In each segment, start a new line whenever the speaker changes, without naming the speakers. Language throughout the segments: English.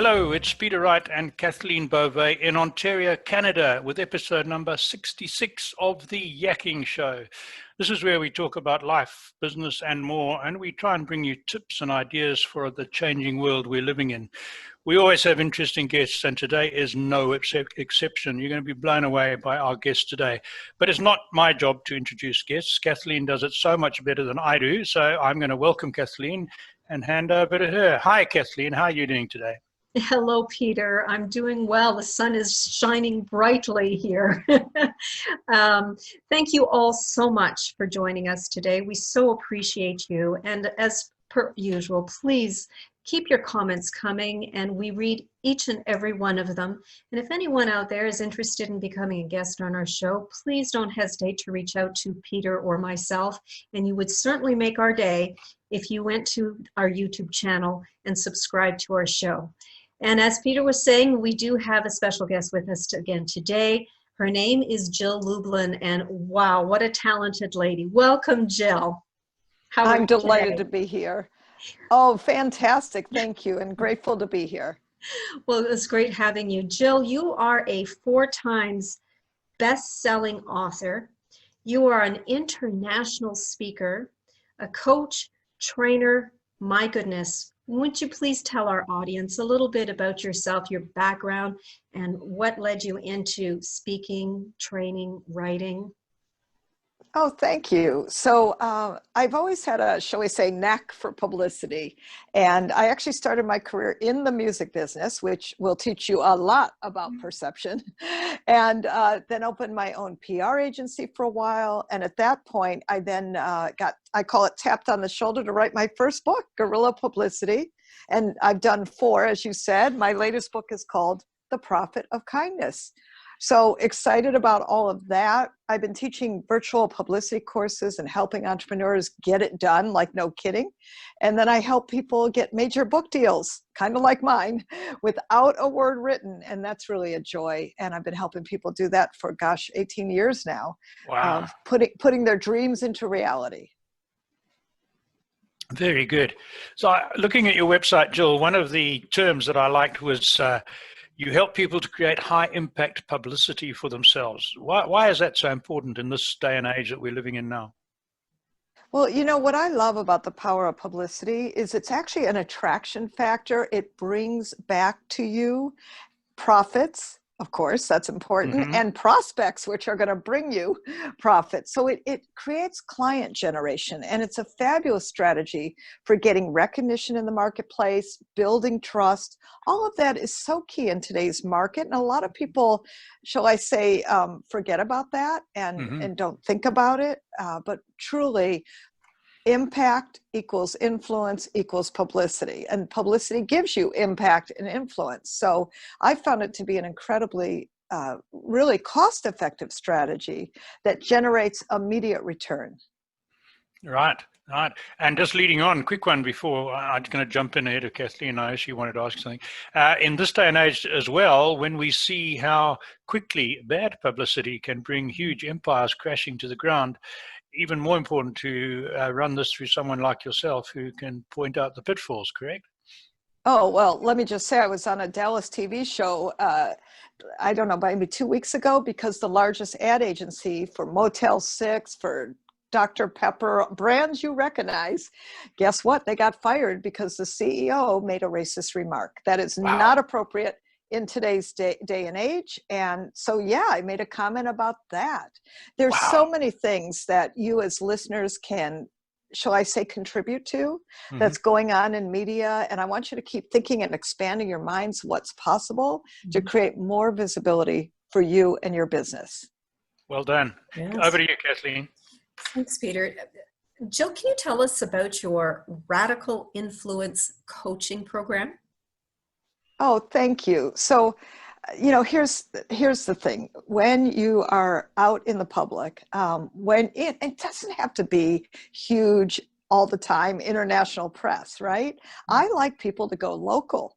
Hello, it's Peter Wright and Kathleen Beauvais in Ontario, Canada, with episode number 66 of the Yakking Show. This is where we talk about life, business, and more, and we try and bring you tips and ideas for the changing world we're living in. We always have interesting guests, and today is no exception. You're going to be blown away by our guest today. But it's not my job to introduce guests. Kathleen does it so much better than I do, so I'm going to welcome Kathleen and hand over to her. Hi, Kathleen. How are you doing today?
Hello, Peter. I'm doing well. The sun is shining brightly here. Thank you all so much for joining us today. We so appreciate you. And as per usual, please keep your comments coming, and we read each and every one of them. And if anyone out there is interested in becoming a guest on our show, please don't hesitate to reach out to Peter or myself. And you would certainly make our day if you went to our YouTube channel and subscribed to our show. And as Peter was saying, we do have a special guest with us again today. Her name is Jill Lublin, and wow, what a talented lady. Welcome, Jill.
How are you today? I'm delighted to be here. Oh, fantastic. Thank you, and grateful to be here.
Well, it's great having you. Jill, you are a 4 times best-selling author. You are an international speaker, a coach, trainer, my goodness. Would you please tell our audience a little bit about yourself, your background, and what led you into speaking, training, writing?
Oh, thank you. So I've always had a, shall we say, knack for publicity. And I actually started my career in the music business, which will teach you a lot about perception. And then opened my own PR agency for a while. And at that point, I then I call it tapped on the shoulder to write my first book, Guerrilla Publicity. And I've done 4, as you said. My latest book is called The Profit of Kindness. So excited about all of that. I've been teaching virtual publicity courses and helping entrepreneurs get it done, like no kidding. And then I help people get major book deals, kind of like mine, without a word written. And that's really a joy. And I've been helping people do that for, 18 years now.
Wow.
Putting their dreams into reality.
Very good. So looking at your website, Jill, one of the terms that I liked was you help people to create high impact publicity for themselves. Why is that so important in this day and age that we're living in now?
Well, you know, what I love about the power of publicity is it's actually an attraction factor. It brings back to you profits. Of course, that's important, and prospects, which are going to bring you profits. So it creates client generation, and it's a fabulous strategy for getting recognition in the marketplace, building trust. All of that is so key in today's market, and a lot of people, shall I say, forget about that and don't think about it. But truly, impact equals influence equals publicity, and publicity gives you impact and influence. So I found it to be an incredibly, really cost-effective strategy that generates immediate return.
Right. And just leading on, quick one before I'm going to jump in ahead of Kathleen. I actually wanted to ask something. In this day and age as well, when we see how quickly bad publicity can bring huge empires crashing to the ground, even more important to run this through someone like yourself who can point out the pitfalls, correct?
Oh, well, let me just say I was on a Dallas TV show, I don't know, maybe 2 weeks ago, because the largest ad agency for Motel 6, for Dr. Pepper, brands you recognize, guess what? They got fired because the CEO made a racist remark. That is not appropriate in today's day and age. And so, yeah, I made a comment about that. There's so many things that you as listeners can, shall I say, contribute to that's going on in media. And I want you to keep thinking and expanding your minds what's possible to create more visibility for you and your business.
Well done. Yes. Over to you, Kathleen.
Thanks, Peter. Jill, can you tell us about your Radical Influence coaching program?
Oh, thank you. So, you know, here's the thing. When you are out in the public, when it doesn't have to be huge all the time, international press, right? I like people to go local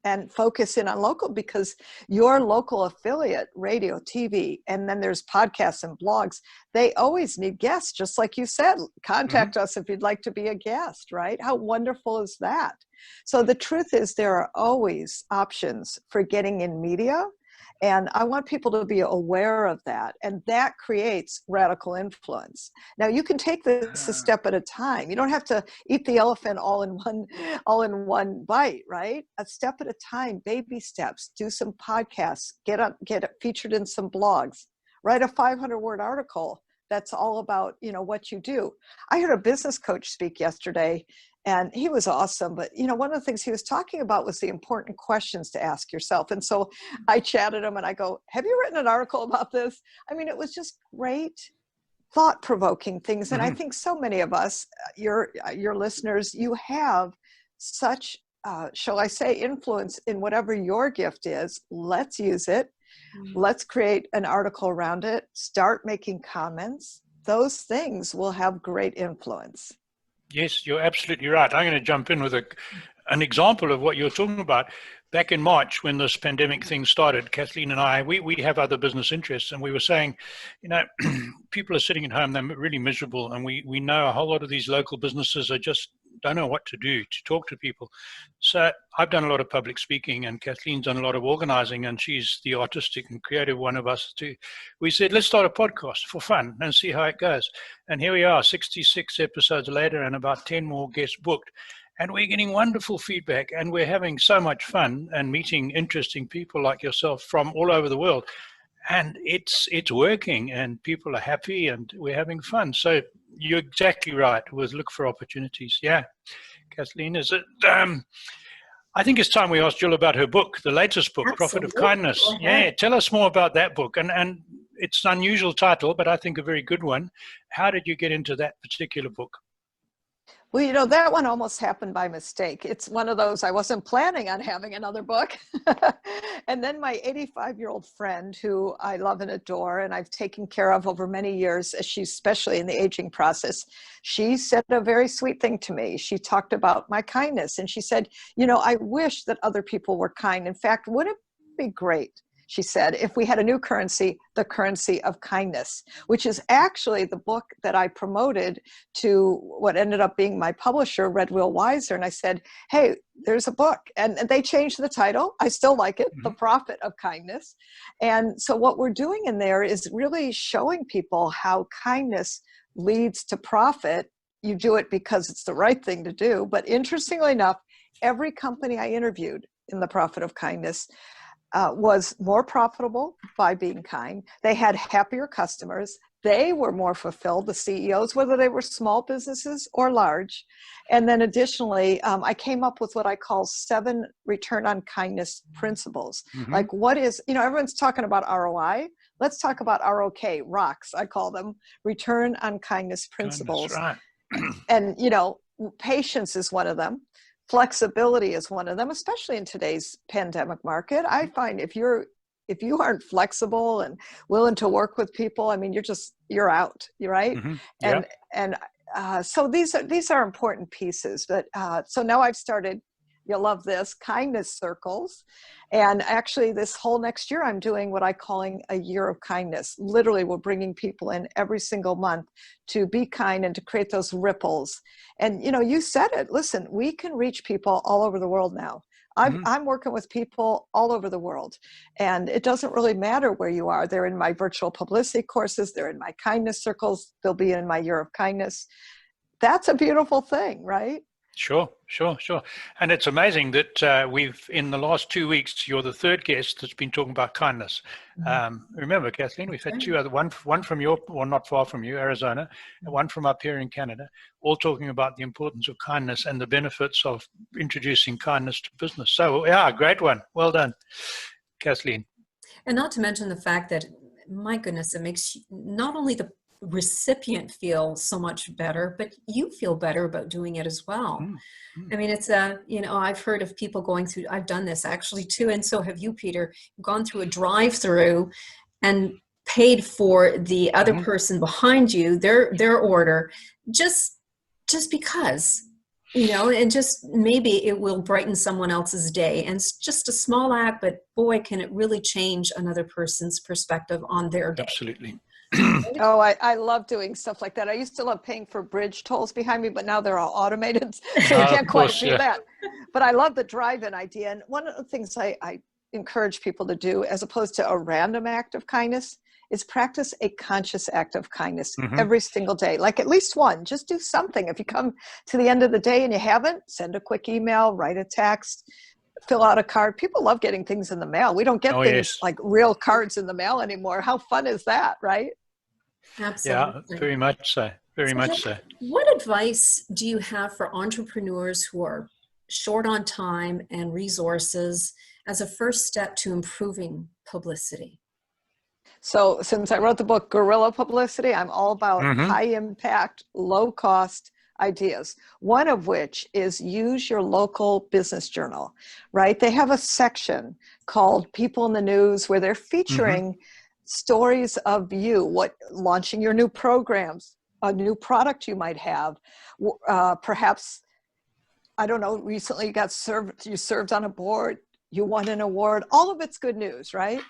and focus in on local, because your local affiliate, radio, TV, and then there's podcasts and blogs, they always need guests. Just like you said, contact us if you'd like to be a guest, right? How wonderful is that? So the truth is there are always options for getting in media. And I want people to be aware of that. And that creates radical influence. Now you can take this a step at a time. You don't have to eat the elephant all in one bite, right? A step at a time, baby steps, do some podcasts, get it featured in some blogs, write a 500-word article that's all about, what you do. I heard a business coach speak yesterday, and he was awesome. But, one of the things he was talking about was the important questions to ask yourself. And so I chatted him and I go, have you written an article about this? I mean, it was just great, thought-provoking things. And I think so many of us, your listeners, you have such, shall I say, influence in whatever your gift is. Let's use it. Let's create an article around it. Start making comments. Those things will have great influence.
Yes, you're absolutely right. I'm going to jump in with an example of what you're talking about. Back in March, when this pandemic thing started, Kathleen and I, we have other business interests, and we were saying, people are sitting at home, they're really miserable, and we know a whole lot of these local businesses are just don't know what to do to talk to people. So I've done a lot of public speaking, and Kathleen's done a lot of organizing, and she's the artistic and creative one of us too. We said, let's start a podcast for fun and see how it goes. And here we are, 66 episodes later, and about 10 more guests booked. And we're getting wonderful feedback, and we're having so much fun and meeting interesting people like yourself from all over the world. And it's working, and people are happy, and we're having fun. So you're exactly right with look for opportunities. Yeah. Kathleen, is it? I think it's time we asked Jill about her book, the latest book, Profit of Kindness. Yeah, tell us more about that book. And it's an unusual title, but I think a very good one. How did you get into that particular book?
Well, that one almost happened by mistake. It's one of those, I wasn't planning on having another book. And then my 85-year-old friend, who I love and adore, and I've taken care of over many years, she's especially in the aging process, she said a very sweet thing to me. She talked about my kindness, and she said, I wish that other people were kind. In fact, wouldn't it be great, she said, if we had a new currency, the currency of kindness, which is actually the book that I promoted to what ended up being my publisher, Red Wheel Wiser. And I said, hey, there's a book. And they changed the title. I still like it, The Profit of Kindness. And so what we're doing in there is really showing people how kindness leads to profit. You do it because it's the right thing to do. But interestingly enough, every company I interviewed in The Profit of Kindness was more profitable by being kind. They had happier customers. They were more fulfilled, the CEOs, whether they were small businesses or large. And then additionally, I came up with what I call 7 return on kindness principles. Like what is, everyone's talking about ROI. Let's talk about ROK, rocks, I call them, return on kindness principles. Right. And, patience is one of them. Flexibility is one of them, especially in today's pandemic market. I find if you aren't flexible and willing to work with people, I mean, you're out, right? Yeah. And so these are important pieces. But so now I've started, you'll love this, kindness circles. And actually this whole next year, I'm doing what I'm calling a year of kindness. Literally, we're bringing people in every single month to be kind and to create those ripples. And, you said it. Listen, we can reach people all over the world now. I'm working with people all over the world. And it doesn't really matter where you are. They're in my virtual publicity courses. They're in my kindness circles. They'll be in my year of kindness. That's a beautiful thing, right?
Sure. And it's amazing that we've, in the last 2 weeks, you're the third guest that's been talking about kindness. Remember, Kathleen, we've had 2 other, one from not far from you, Arizona, and one from up here in Canada, all talking about the importance of kindness and the benefits of introducing kindness to business. So, yeah, great one. Well done, Kathleen.
And not to mention the fact that, my goodness, it makes not only the recipient feel so much better, but you feel better about doing it as well. I mean, it's I've heard of people going through, I've done this actually too, and so have you, Peter, gone through a drive-through and paid for the other person behind you, their order, just because, and just maybe it will brighten someone else's day. And it's just a small act, but boy, can it really change another person's perspective on their day.
Absolutely.
Oh, I love doing stuff like that. I used to love paying for bridge tolls behind me, but now they're all automated, so you can't
Of
quite
course,
do
yeah.
that. But I love the drive-in idea. And one of the things I encourage people to do, as opposed to a random act of kindness, is practice a conscious act of kindness every single day. Like at least one, just do something. If you come to the end of the day and you haven't, send a quick email, write a text, fill out a card. People love getting things in the mail. We don't get
Oh,
things
yes.
like real cards in the mail anymore. How fun is that, right?
Absolutely.
Yeah, very much so. Very much so.
What advice do you have for entrepreneurs who are short on time and resources as a first step to improving publicity?
So since I wrote the book Guerrilla Publicity, I'm all about high impact, low cost ideas. One of which is use your local business journal, right? They have a section called People in the News where they're featuring stories of you, launching your new programs, a new product you might have, perhaps, I don't know, recently you served on a board, you won an award, all of it's good news, right?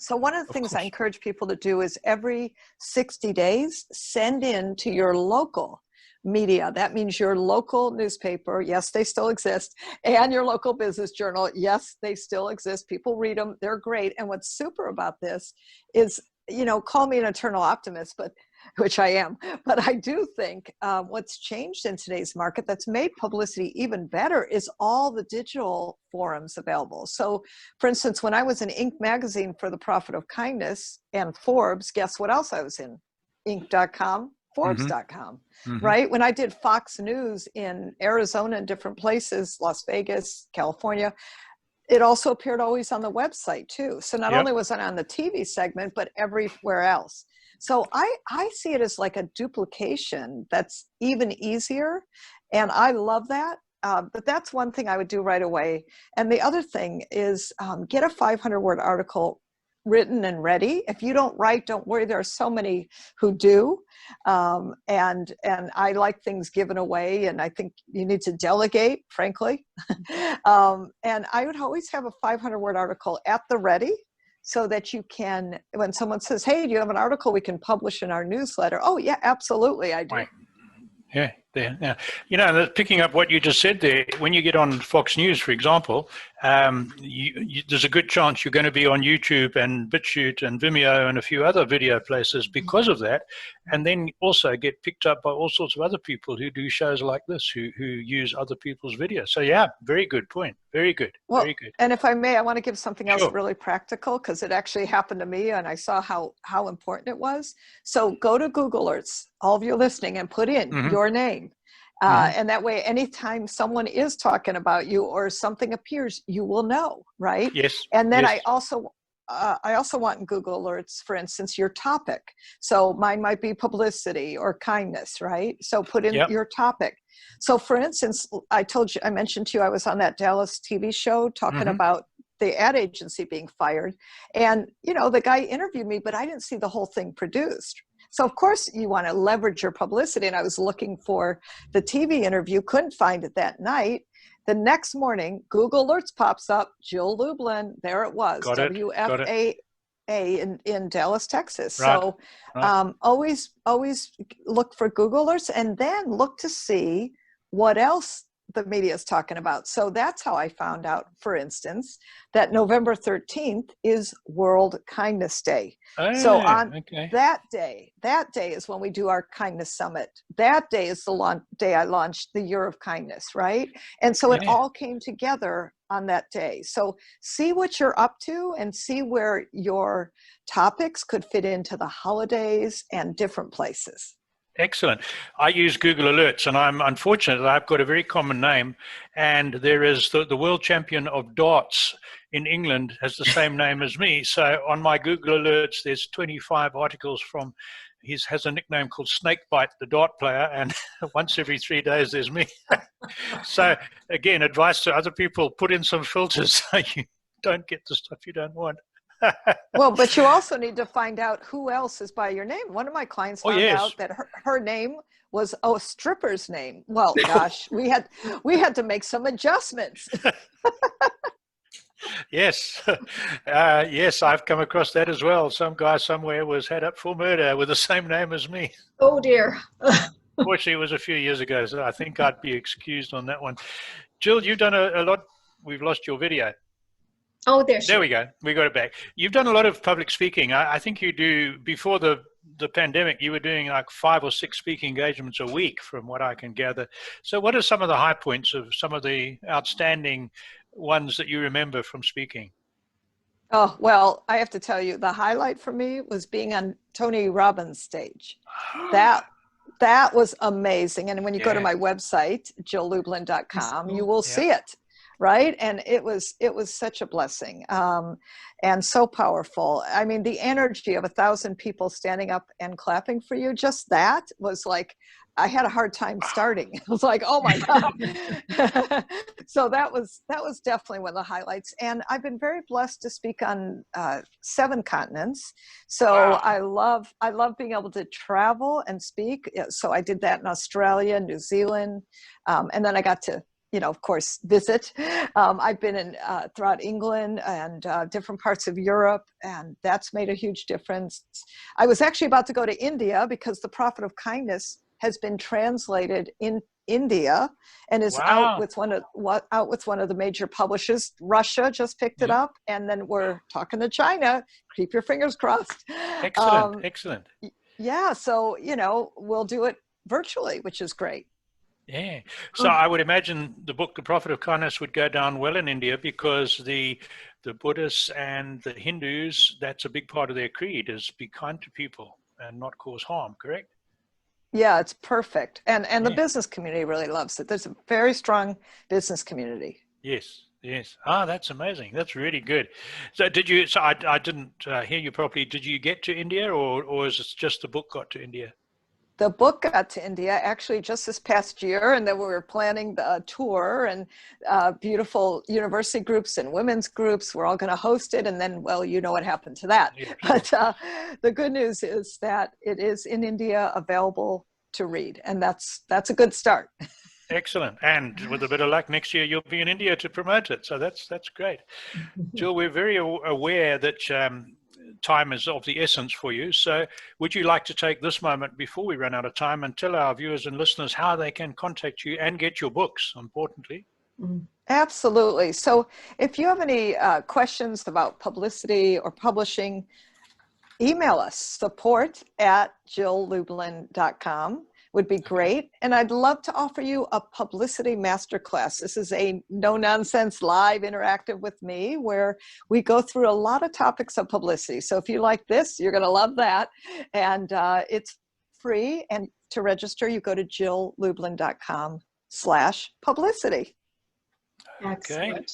So one of the things I encourage people to do is every 60 days, send in to your local media. That means your local newspaper, yes, they still exist, and your local business journal, yes, they still exist. People read them, they're great. And what's super about this is, call me an eternal optimist, which I am, but I do think what's changed in today's market that's made publicity even better is all the digital forums available. So for instance, when I was in Inc. magazine for The Profit of Kindness and Forbes, guess what else I was in? Inc.com, Forbes.com, right? When I did Fox News in Arizona and different places, Las Vegas, California, it also appeared always on the website too. So not only was it on the TV segment, but everywhere else. So I see it as like a duplication that's even easier. And I love that. But that's one thing I would do right away. And the other thing is get a 500-word article written and ready. If you don't write, don't worry. There are so many who do. And I like things given away. And I think you need to delegate, frankly. And I would always have a 500-word article at the ready, so that you can, when someone says, hey, do you have an article we can publish in our newsletter? Oh, yeah, absolutely, I do.
Right. Yeah, yeah. Picking up what you just said there, when you get on Fox News, for example, there's a good chance you're going to be on YouTube and BitChute and Vimeo and a few other video places because of that, and then also get picked up by all sorts of other people who do shows like this, who use other people's videos. So yeah, very good point. Very good.
Well,
very good.
And if I may, I want to give something else
Sure.
really practical, because it actually happened to me and I saw how important it was. So go to Google Alerts, all of you listening, and put in your name. And that way, anytime someone is talking about you or something appears, you will know, right?
Yes.
And then
yes.
I also want in Google Alerts, for instance, your topic. So mine might be publicity or kindness, right? So put in your topic. So for instance, I mentioned to you, I was on that Dallas TV show talking about the ad agency being fired. And, the guy interviewed me, but I didn't see the whole thing produced. So of course you want to leverage your publicity. And I was looking for the TV interview, couldn't find it that night. The next morning, Google Alerts pops up, Jill Lublin, there it was,
Got it.
WFAA in Dallas, Texas.
Right.
So always look for Google Alerts and then look to see what else the media is talking about. So that's how I found out, for instance, that November 13th is World Kindness Day. So on that day is when we do our kindness summit. That day is the day I launched the Year of Kindness, right? And so it all came together on that day. So see what you're up to and see where your topics could fit into the holidays and different places.
Excellent. I use Google Alerts, and I'm unfortunate that I've got a very common name, and there is the world champion of darts in England has the same name as me. So on my Google Alerts, there's 25 articles from, he has a nickname called Snakebite, the dart player, and once every 3 days there's me. So again, advice to other people, put in some filters so you don't get the stuff you don't want.
Well, but you also need to find out who else is by your name. One of my clients found out that her name was a stripper's name. Well, gosh, we had to make some adjustments.
Yes, yes, I've come across that as well. Some guy somewhere was had up for murder with the same name as me.
Oh dear.
Fortunately, it was a few years ago, so I think I'd be excused on that one. Jill, you've done a lot. We've lost your video.
Oh, there she
There
is.
we go. We got it back. You've done a lot of public speaking. I think you do, before the pandemic, you were doing like 5 or 6 speaking engagements a week, from what I can gather. So what are some of the high points of some of the outstanding ones that you remember from speaking?
Oh, well, I have to tell you, the highlight for me was being on Tony Robbins' stage. That was amazing. And when you go to
Yeah.
my website, jilllublin.com, you will
Yeah.
see it, right? And it was such a blessing, and so powerful. I mean, the energy of 1,000 people standing up and clapping for you, just that was like, I had a hard time starting. I was like, oh my God. So that was definitely one of the highlights. And I've been very blessed to speak on 7 continents. So
Wow.
I love being able to travel and speak. So I did that in Australia, New Zealand. And then I got to, of course, visit. I've been in throughout England and different parts of Europe, and that's made a huge difference. I was actually about to go to India because The Prophet of Kindness has been translated in India and is out with one of the major publishers. Russia just picked it up, and then we're talking to China. Keep your fingers crossed.
Excellent, excellent.
Yeah, so we'll do it virtually, which is great.
Yeah. So I would imagine the book, The Prophet of Kindness, would go down well in India because the Buddhists and the Hindus, that's a big part of their creed, is be kind to people and not cause harm, correct?
Yeah, it's perfect. And the business community really loves it. There's a very strong business community.
Yes, yes. Ah, that's amazing. That's really good. So did you, so I didn't hear you properly. Did you get to India, or is it just the book got to India?
The book got to India actually just this past year, and then we were planning the tour, and beautiful university groups and women's groups were all going to host it. And then, well, you know what happened to that. Yeah, sure. But the good news is that it is in India, available to read, and that's a good start.
Excellent. And with a bit of luck, next year you'll be in India to promote it. So that's great. Jill, we're very aware that time is of the essence for you. So would you like to take this moment before we run out of time and tell our viewers and listeners how they can contact you and get your books, importantly?
Absolutely. So if you have any questions about publicity or publishing, email us, support@jilllublin.com would be great. And I'd love to offer you a publicity masterclass. This is a no-nonsense live interactive with me where we go through a lot of topics of publicity. So if you like this, you're going to love that. And it's free. And to register, you go to jilllublin.com/publicity.
Excellent.
Okay.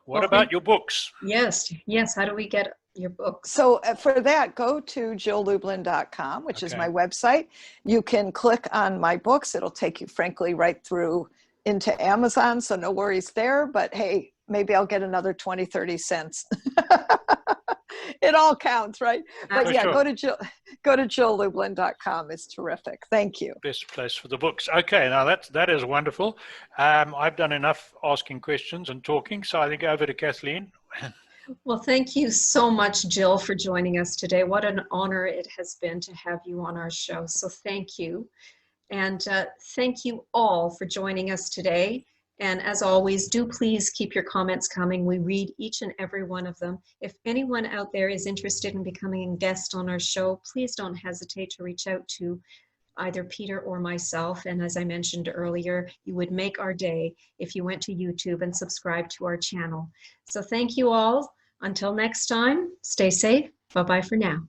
What about your books?
Yes. How do we get your books?
So for that, go to jilllublin.com, which is my website. You can click on my books. It'll take you, frankly, right through into Amazon. So no worries there. But hey, maybe I'll get another 20, 30 cents. It all counts, right? But yeah, sure. Go to jilllublin.com. It's terrific. Thank you.
Best place for the books. Okay, now that is wonderful. I've done enough asking questions and talking, so I think over to Kathleen.
Well, thank you so much, Jill, for joining us today. What an honor it has been to have you on our show. So thank you. And thank you all for joining us today. And as always, do please keep your comments coming. We read each and every one of them. If anyone out there is interested in becoming a guest on our show, please don't hesitate to reach out to either Peter or myself. And as I mentioned earlier, you would make our day if you went to YouTube and subscribed to our channel. So thank you all. Until next time, stay safe. Bye-bye for now.